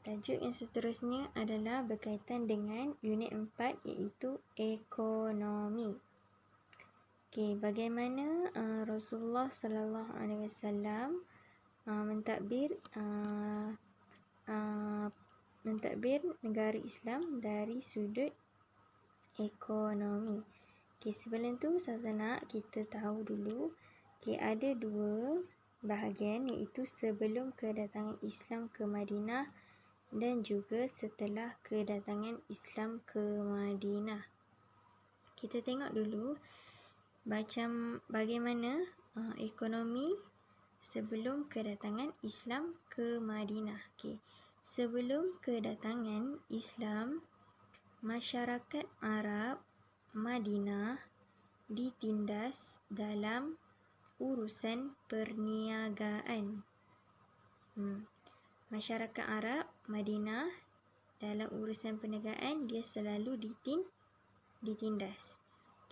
Tajuk yang seterusnya adalah berkaitan dengan unit 4 iaitu ekonomi. Bagaimana Rasulullah sallallahu alaihi wasallam mentadbir negara Islam dari sudut ekonomi. Sebelum tu saya nak kita tahu dulu ada dua bahagian iaitu sebelum kedatangan Islam ke Madinah dan juga setelah kedatangan Islam ke Madinah. Kita tengok dulu macam bagaimana ekonomi sebelum kedatangan Islam ke Madinah. Sebelum kedatangan Islam, masyarakat Arab Madinah ditindas dalam urusan perniagaan. Masyarakat Arab Madinah dalam urusan perniagaan dia selalu ditindas.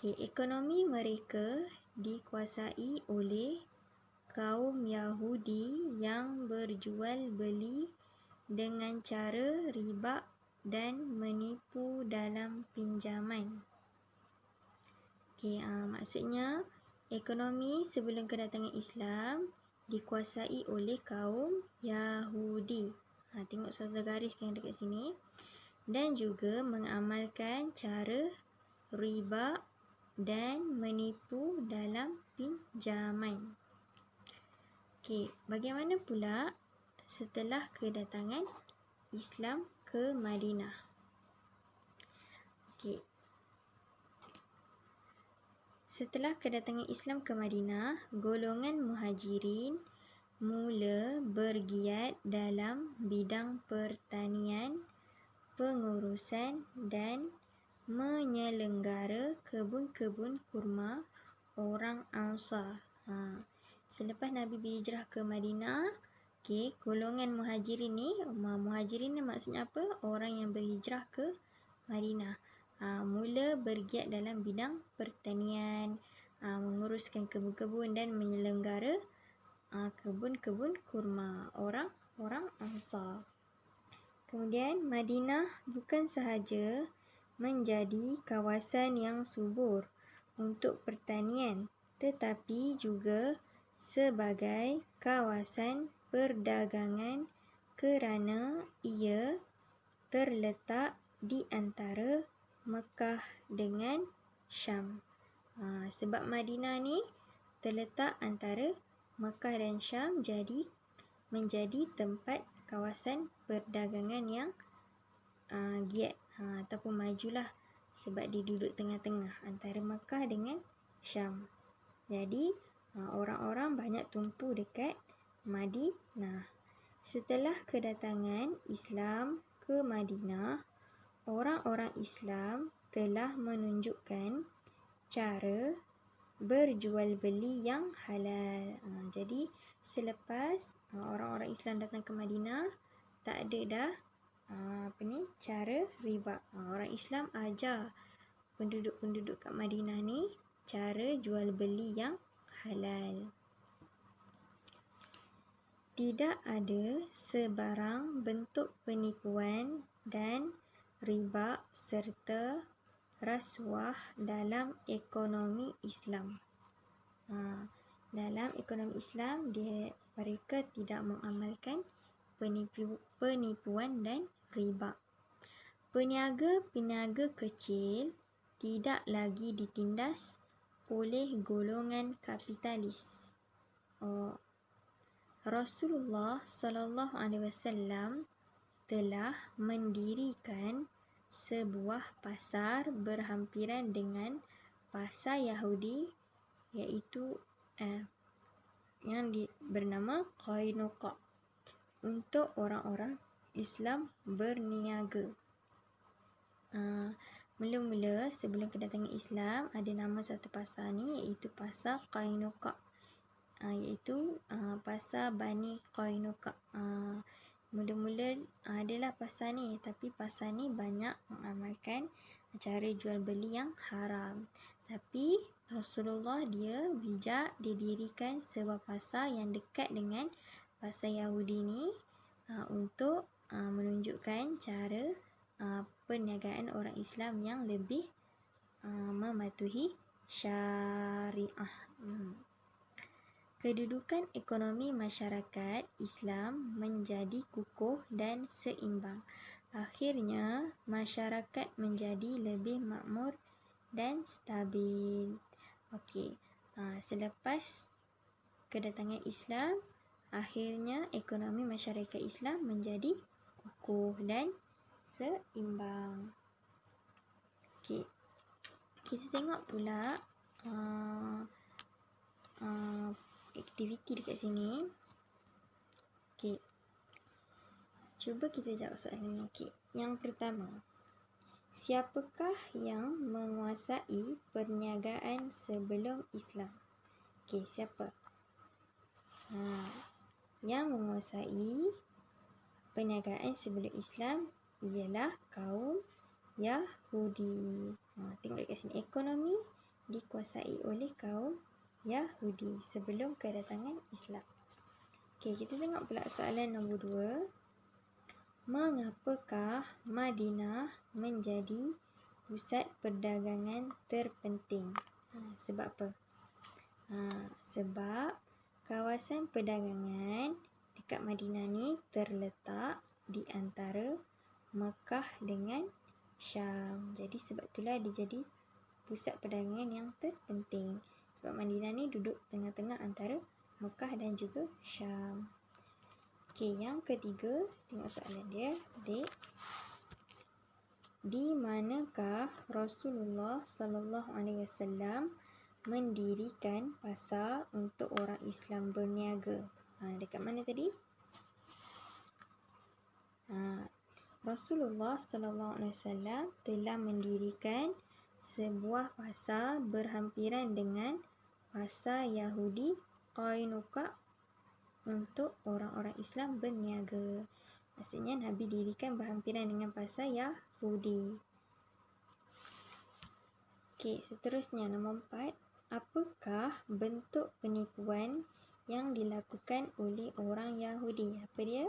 Ekonomi mereka dikuasai oleh kaum Yahudi yang berjual beli dengan cara riba dan menipu dalam pinjaman. Maksudnya ekonomi sebelum kedatangan Islam dikuasai oleh kaum Yahudi. Tengok saya gariskan dekat sini. Dan juga mengamalkan cara riba dan menipu dalam pinjaman. Bagaimana pula setelah kedatangan Islam ke Madinah? Setelah kedatangan Islam ke Madinah, golongan muhajirin mula bergiat dalam bidang pertanian, pengurusan dan menyelenggara kebun-kebun kurma orang Ansar. Selepas Nabi berhijrah ke Madinah, golongan muhajirin ni maksudnya apa? Orang yang berhijrah ke Madinah. Mula bergiat dalam bidang pertanian, menguruskan kebun-kebun dan menyelenggara kebun-kebun kurma orang Ansar. Kemudian Madinah bukan sahaja menjadi kawasan yang subur untuk pertanian, tetapi juga sebagai kawasan perdagangan kerana ia terletak di antara Mekah dengan Syam. Sebab Madinah ni terletak antara Mekah dan Syam, jadi menjadi tempat kawasan perdagangan yang giat ataupun majulah, sebab dia duduk tengah-tengah antara Mekah dengan Syam. Jadi orang-orang banyak tumpu dekat Madinah. Setelah kedatangan Islam ke Madinah, orang-orang Islam telah menunjukkan cara berjual beli yang halal. Jadi selepas orang-orang Islam datang ke Madinah, tak ada dah cara riba. Orang Islam ajar penduduk-penduduk kat Madinah ni cara jual beli yang halal. Tidak ada sebarang bentuk penipuan dan riba serta rasuah dalam ekonomi Islam. Dalam ekonomi Islam, mereka tidak mengamalkan penipuan dan riba. Peniaga-peniaga kecil tidak lagi ditindas oleh golongan kapitalis. Rasulullah sallallahu alaihi wasallam telah mendirikan sebuah pasar berhampiran dengan pasar Yahudi, iaitu yang bernama Qainuqa, untuk orang-orang Islam berniaga. Mula-mula sebelum kedatangan Islam, ada nama satu pasar ni iaitu pasar Qainuqa, iaitu pasar Bani Qainuqa. Mula-mula adalah pasar ni, tapi pasar ni banyak mengamalkan cara jual beli yang haram. Tapi Rasulullah dia bijak, dia dirikan sebuah pasar yang dekat dengan pasar Yahudi ni untuk menunjukkan cara perniagaan orang Islam yang lebih mematuhi syariah. Kedudukan ekonomi masyarakat Islam menjadi kukuh dan seimbang. Akhirnya, masyarakat menjadi lebih makmur dan stabil. Okey, selepas kedatangan Islam, akhirnya ekonomi masyarakat Islam menjadi kukuh dan seimbang. Okey, kita tengok pula aktiviti dekat sini. Okey, cuba kita jawab soalan ni. Okey, yang pertama, siapakah yang menguasai perniagaan sebelum Islam? Okey, siapa? Yang menguasai perniagaan sebelum Islam ialah kaum Yahudi. Tengok dekat sini, ekonomi dikuasai oleh kaum Yahudi sebelum kedatangan Islam. Okey, kita tengok pula soalan nombor 2. Mengapakah Madinah menjadi pusat perdagangan terpenting? Sebab apa? Sebab kawasan perdagangan dekat Madinah ni terletak di antara Mekah dengan Syam. Jadi sebab itulah dia jadi pusat perdagangan yang terpenting. Sebab Madinah ni duduk tengah-tengah antara Mekah dan juga Syam. Okey, yang ketiga, tengok soalan dia, adik. Di manakah Rasulullah SAW mendirikan pasar untuk orang Islam berniaga? Dekat mana tadi? Rasulullah SAW telah mendirikan sebuah pasar berhampiran dengan pasar Yahudi Qainuqa untuk orang-orang Islam berniaga. Maksudnya Nabi dirikan berhampiran dengan pasar Yahudi. Okey, seterusnya nombor 4. Apakah bentuk penipuan yang dilakukan oleh orang Yahudi? Apa dia?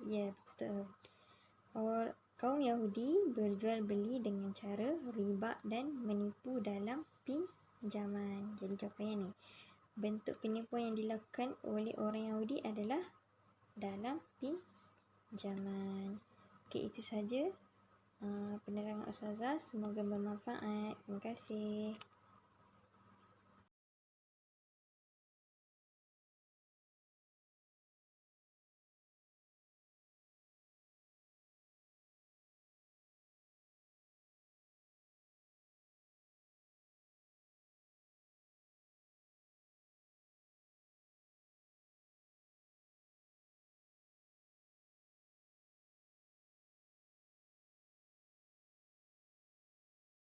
Ya, betul. Kaum Yahudi berjual beli dengan cara riba dan menipu dalam pinjaman. Jadi jawapannya ni, bentuk penipuan yang dilakukan oleh orang Yahudi adalah dalam pinjaman. Okey, itu saja penerangan Ustazah. Semoga bermanfaat. Terima kasih.